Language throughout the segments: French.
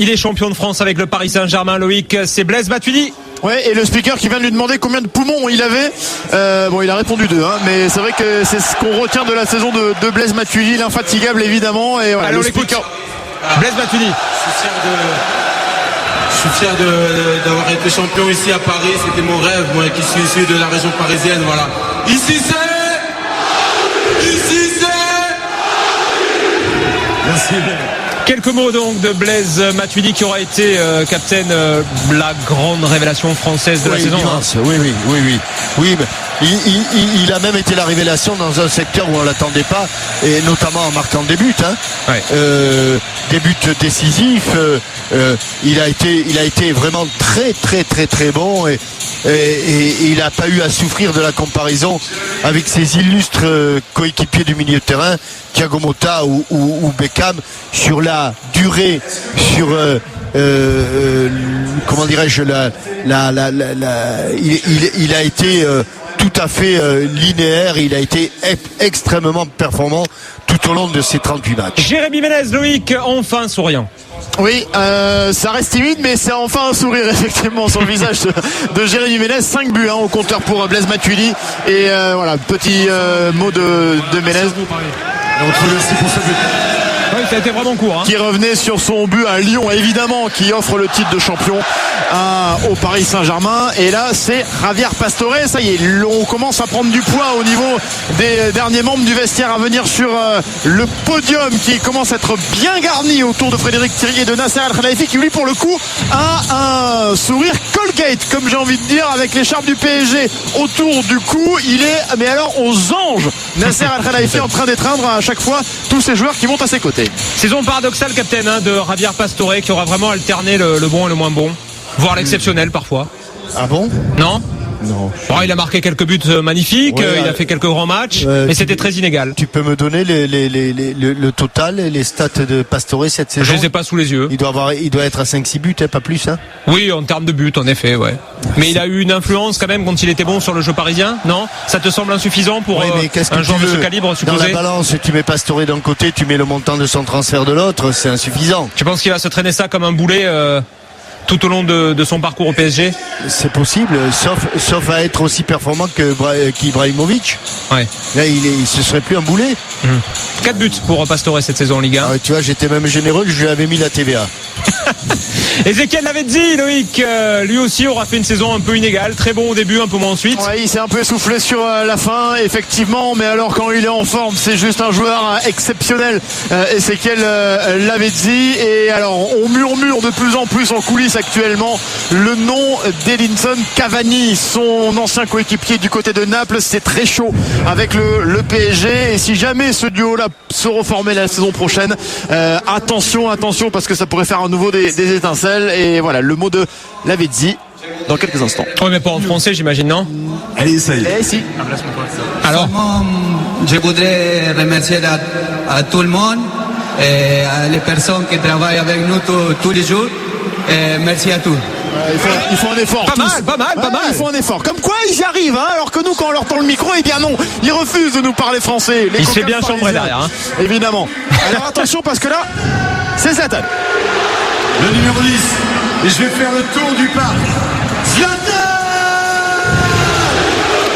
il est champion de France avec le Paris Saint-Germain. Loïc, c'est Blaise Matuidi. Ouais, et le speaker qui vient de lui demander combien de poumons il avait. Bon, il a répondu 2, mais c'est vrai que c'est ce qu'on retient de la saison de Blaise Matuidi, l'infatigable évidemment. Et voilà, alors, le speaker. Blaise Matuidi. Je suis fier d'avoir été champion ici à Paris. C'était mon rêve, moi qui suis issu de la région parisienne. Voilà. Ici c'est. Merci. Quelques mots donc de Blaise Matuidi qui aura été capitaine, la grande révélation française de la saison. Oui, il a même été la révélation dans un secteur où on l'attendait pas, et notamment en marquant des buts. Des buts décisifs. Il a été vraiment très bon, et il n'a pas eu à souffrir de la comparaison avec ses illustres coéquipiers du milieu de terrain, Thiago Motta ou Beckham, sur la durée, sur comment dirais-je, il a été tout à fait linéaire. Il a été extrêmement performant tout au long de ces 38 matchs. Jérémy Ménez, Loïc, enfin souriant. Oui, ça reste timide, mais c'est enfin un sourire effectivement sur le visage de Jérémy Ménez. 5 buts au compteur pour Blaise Matuidi. Et voilà, petit mot de Ménez. Merci pour ce but. Oui, ça a été vraiment court. Qui revenait sur son but à Lyon, évidemment, qui offre le titre de champion au Paris Saint-Germain. Et là, c'est Javier Pastore. Ça y est, on commence à prendre du poids au niveau des derniers membres du vestiaire à venir sur le podium, qui commence à être bien garni autour de Frédéric Thirier et de Nasser Al-Khelaifi, qui lui, pour le coup, a un sourire Colgate, comme j'ai envie de dire, avec l'écharpe du PSG autour du cou. Il est, mais alors, aux anges, Nasser Al-Khelaifi, en train d'étreindre à chaque fois tous ces joueurs qui montent à ses côtés. Saison paradoxale, capitaine, de Javier Pastore, qui aura vraiment alterné le bon et le moins bon, voire l'exceptionnel parfois. Ah bon? Non. Bon, il a marqué quelques buts magnifiques, il a fait quelques grands matchs, mais c'était très inégal. Tu peux me donner le total et les stats de Pastore cette saison? Je les ai pas sous les yeux. Il doit être à 5-6 buts, pas plus. Oui, en termes de buts, en effet, ouais. Mais il a eu une influence quand même quand il était bon sur le jeu parisien, non? Ça te semble insuffisant pour un joueur de ce calibre supposé? Dans la balance, tu mets Pastore d'un côté, tu mets le montant de son transfert de l'autre, c'est insuffisant. Tu penses qu'il va se traîner ça comme un boulet tout au long de son parcours au PSG? C'est possible, sauf à être aussi performant qu'Ibrahimovic. Ouais. Là, il se serait plus un boulet. 4 buts pour Pastore cette saison en Ligue 1. Ah, tu vois, j'étais même généreux, je lui avais mis la TVA. Ezequiel l'avait dit, Loïc, lui aussi aura fait une saison un peu inégale, très bon au début, un peu moins ensuite. Ouais, il s'est un peu essoufflé sur la fin, effectivement, mais alors quand il est en forme, c'est juste un joueur exceptionnel. Ezequiel l'avait dit, et alors on murmure de plus en plus en coulisses actuellement le nom d'Edinson Cavani, son ancien coéquipier du côté de Naples. C'est très chaud avec le PSG, et si jamais ce duo-là se reformait la saison prochaine, attention, parce que ça pourrait faire à nouveau des étincelles. Et voilà, le mot de Lavezzi dans quelques instants. Oui, mais pas en français, j'imagine, non? Allez, ça y est. Eh si. Alors, je voudrais remercier à tout le monde et à les personnes qui travaillent avec nous tous les jours. Et merci à tous. Il faut un effort. Pas mal. Il faut un effort. Comme quoi ils y arrivent, alors que nous, quand on leur tend le micro, eh bien non, ils refusent de nous parler français. Il se fait bien chambrer derrière. Évidemment. Alors attention, parce que là, c'est Zlatan. Le numéro 10. Et je vais faire le tour du parc. Zlatan!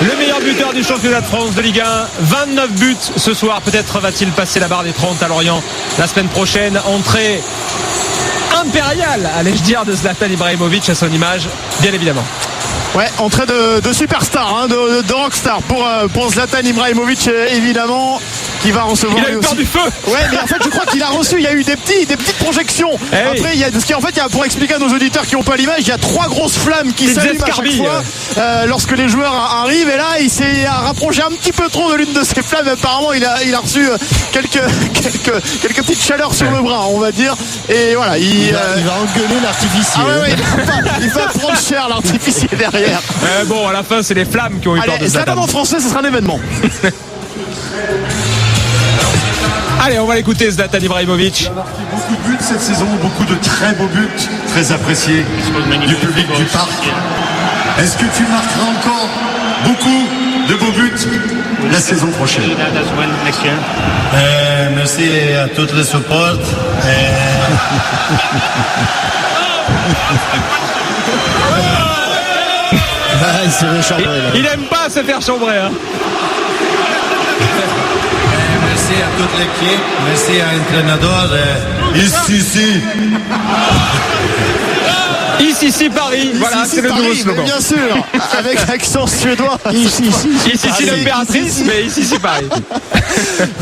Le meilleur buteur du championnat de France de Ligue 1, 29 buts ce soir. Peut-être va-t-il passer la barre des 30 à Lorient la semaine prochaine. Entrée impériale, allais-je dire, de Zlatan Ibrahimovic à son image, bien évidemment. Ouais, entrée de superstar, de rockstar pour Zlatan Ibrahimovic, évidemment, qui va recevoir. Il a eu peur du feu. Ouais, mais en fait, je crois qu'il a reçu. Il y a eu des petites projections. Après, il y a ce qui, en fait, pour expliquer à nos auditeurs qui n'ont pas l'image, il y a 3 grosses flammes qui s'allument à chaque fois lorsque les joueurs arrivent. Et là, il s'est rapproché un petit peu trop de l'une de ces flammes. Apparemment, il a reçu quelques petites chaleurs sur le bras, on va dire. Et voilà, il va engueuler l'artificier. Ah ouais, il va prendre cher l'artificier derrière. Bon, à la fin, c'est les flammes qui ont eu peur de Zlatan. En français, ce sera un événement. Allez, on va l'écouter, Zlatan Ibrahimovic. Il a marqué beaucoup de buts cette saison, beaucoup de très beaux buts, très appréciés du public du parc. Est-ce que tu marqueras encore beaucoup de beaux buts la saison prochaine? Merci à tous les supports. s'est fait chambrer. Il aime pas se faire chambrer. Hein. Merci à toute l'équipe, merci à l'entraîneur. Ici Paris, voilà, c'est le nouveau slogan. Bien sûr, avec l'accent suédois. Ici l'impératrice, mais ici Paris.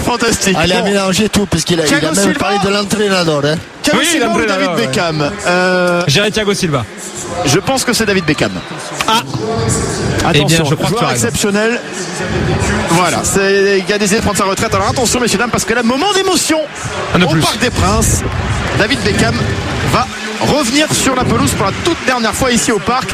Fantastique. Elle a mélangé tout, parce qu'il a même parlé de l'entraîneur. Hein. Thiago Silva ou David Beckham? J'irai Thiago Silva. Je pense que c'est David Beckham. Ah, attention, eh bien, je crois que tu as raison. Exceptionnel. Voilà, il a décidé de prendre sa retraite. Alors attention, messieurs dames, parce que là, moment d'émotion au Parc des Princes. David Beckham va revenir sur la pelouse pour la toute dernière fois ici au parc,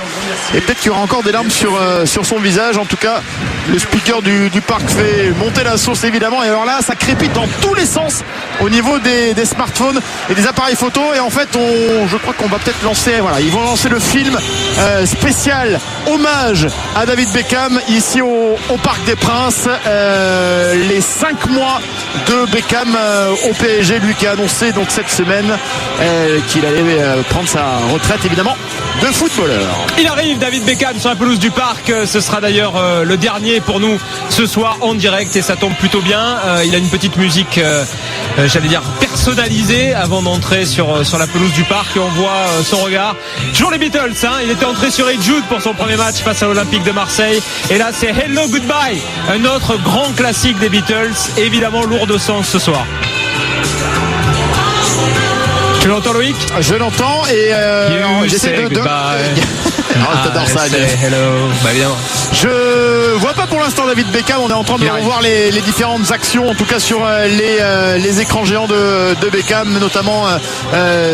et peut-être qu'il y aura encore des larmes sur son visage. En tout cas, le speaker du parc fait monter la sauce évidemment, et alors là ça crépite dans tous les sens au niveau des smartphones et des appareils photo. Et en fait je crois qu'on va peut-être lancer, voilà, ils vont lancer le film spécial hommage à David Beckham ici au Parc des Princes, les 5 mois de Beckham au PSG, lui qui a annoncé donc cette semaine qu'il allait prendre sa retraite évidemment de footballeur. Il arrive, David Beckham, sur la pelouse du parc. Ce sera d'ailleurs le dernier pour nous ce soir en direct, et ça tombe plutôt bien. Il a une petite musique j'allais dire personnalisée avant d'entrer sur la pelouse du parc, et on voit son regard. Toujours les Beatles, hein. Il était entré sur Hey Jude pour son premier match face à l'Olympique de Marseille, et là c'est Hello Goodbye, un autre grand classique des Beatles, évidemment lourd de sens ce soir. Tu l'entends, Loïc? Je l'entends, et j'essaie de... t'adores ça, hello. Bah évidemment. Je vois pas pour l'instant David Beckham. On est en train de revoir les différentes actions, en tout cas sur les écrans géants de Beckham, notamment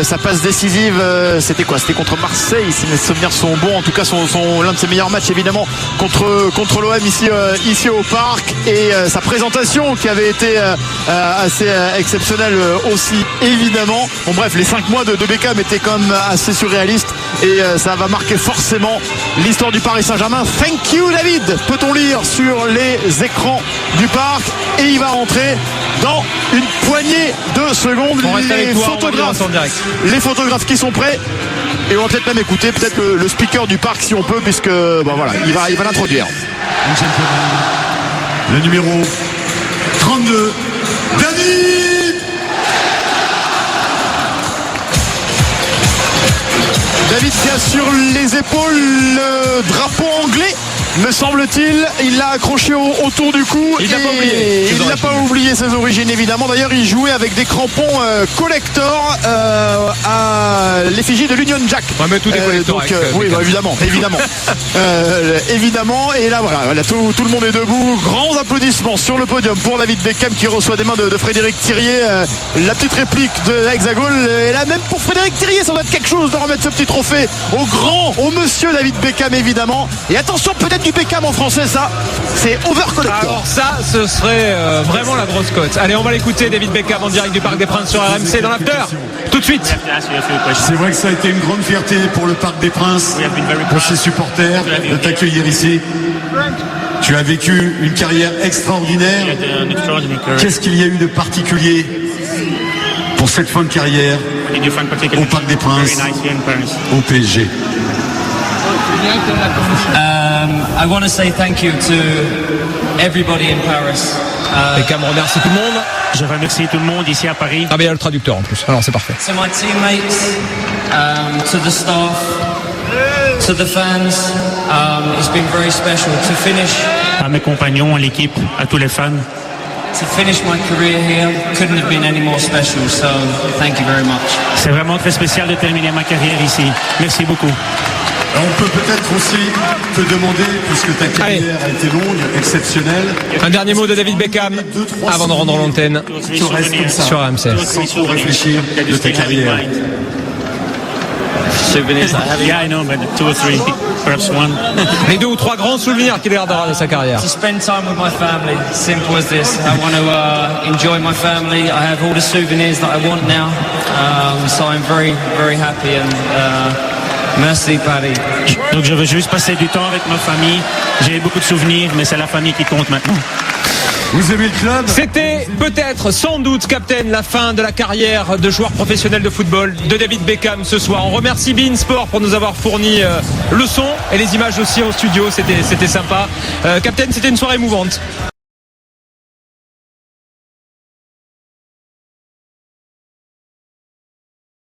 sa passe décisive. C'était quoi? C'était contre Marseille, si mes souvenirs sont bons. En tout cas, l'un de ses meilleurs matchs évidemment contre l'OM ici au parc, et sa présentation qui avait été assez exceptionnelle aussi évidemment. Bon bref, les 5 mois de Beckham étaient quand même assez surréalistes, et ça va marquer forcément l'histoire du Paris Saint-Germain. Thank you David, peut-on lire sur les écrans du parc, et il va rentrer dans une poignée de secondes. Les photographes qui sont prêts, et on va peut-être même écouter peut-être le speaker du parc si on peut, puisque voilà, il va l'introduire. Le numéro 32, David qui a sur les épaules le drapeau anglais, me semble-t-il. Il l'a accroché autour du cou. Il n'a pas oublié ses origines évidemment. D'ailleurs, il jouait avec des crampons collector à l'effigie de l'Union Jack. Ouais, mais tout est collector. Oui, bah, évidemment. Évidemment. Et là, voilà, tout le monde est debout. Grands applaudissements sur le podium pour David Beckham, qui reçoit des mains de Frédéric Thirier la petite réplique de Hexagol. Et là, même pour Frédéric Thirier, ça doit être quelque chose de remettre ce petit trophée au monsieur David Beckham évidemment. Et attention, peut-être du Beckham en français, ça c'est overcollector. Alors ça, ce serait vraiment la grosse cote. Allez, on va l'écouter, David Beckham en direct du Parc des Princes sur RMC dans l'after. Tout de suite. C'est vrai que ça a été une grande fierté pour le Parc des Princes, pour ses supporters, de t'accueillir ici. Tu as vécu une carrière extraordinaire. Qu'est-ce qu'il y a eu de particulier pour cette fin de carrière au Parc des Princes, au PSG? I want to say thank you to everybody in Paris. Beckham remercie tout le monde. Je remercie tout le monde ici à Paris. Ah, mais il y a le traducteur en plus. Alors c'est parfait. To my teammates, to the staff, to the fans, it's been very special to finish. À mes compagnons, à l'équipe, à tous les fans. To finish my career here couldn't have been any more special. So thank you very much. C'est vraiment très spécial de terminer ma carrière ici. Merci beaucoup. On peut peut-être aussi te demander, puisque ta carrière a été longue, exceptionnelle. Un dernier mot de David Beckham avant de rendre l'antenne sur RMC. Sans trop réfléchir de ta carrière. Yeah, I know, but 2 or 3, perhaps 1. Les 2 ou 3 grands souvenirs qu'il gardera de sa carrière. To spend time with my family, simple as this. I want to enjoy my family. I have all the souvenirs that I want now. So I'm very, very happy and merci Paris. Donc je veux juste passer du temps avec ma famille. J'ai beaucoup de souvenirs, mais c'est la famille qui compte maintenant. Vous aimez le club? C'était peut-être, sans doute, Captain, la fin de la carrière de joueur professionnel de football de David Beckham ce soir. On remercie beIN Sport pour nous avoir fourni le son et les images aussi au studio. C'était sympa. Captain, c'était une soirée émouvante.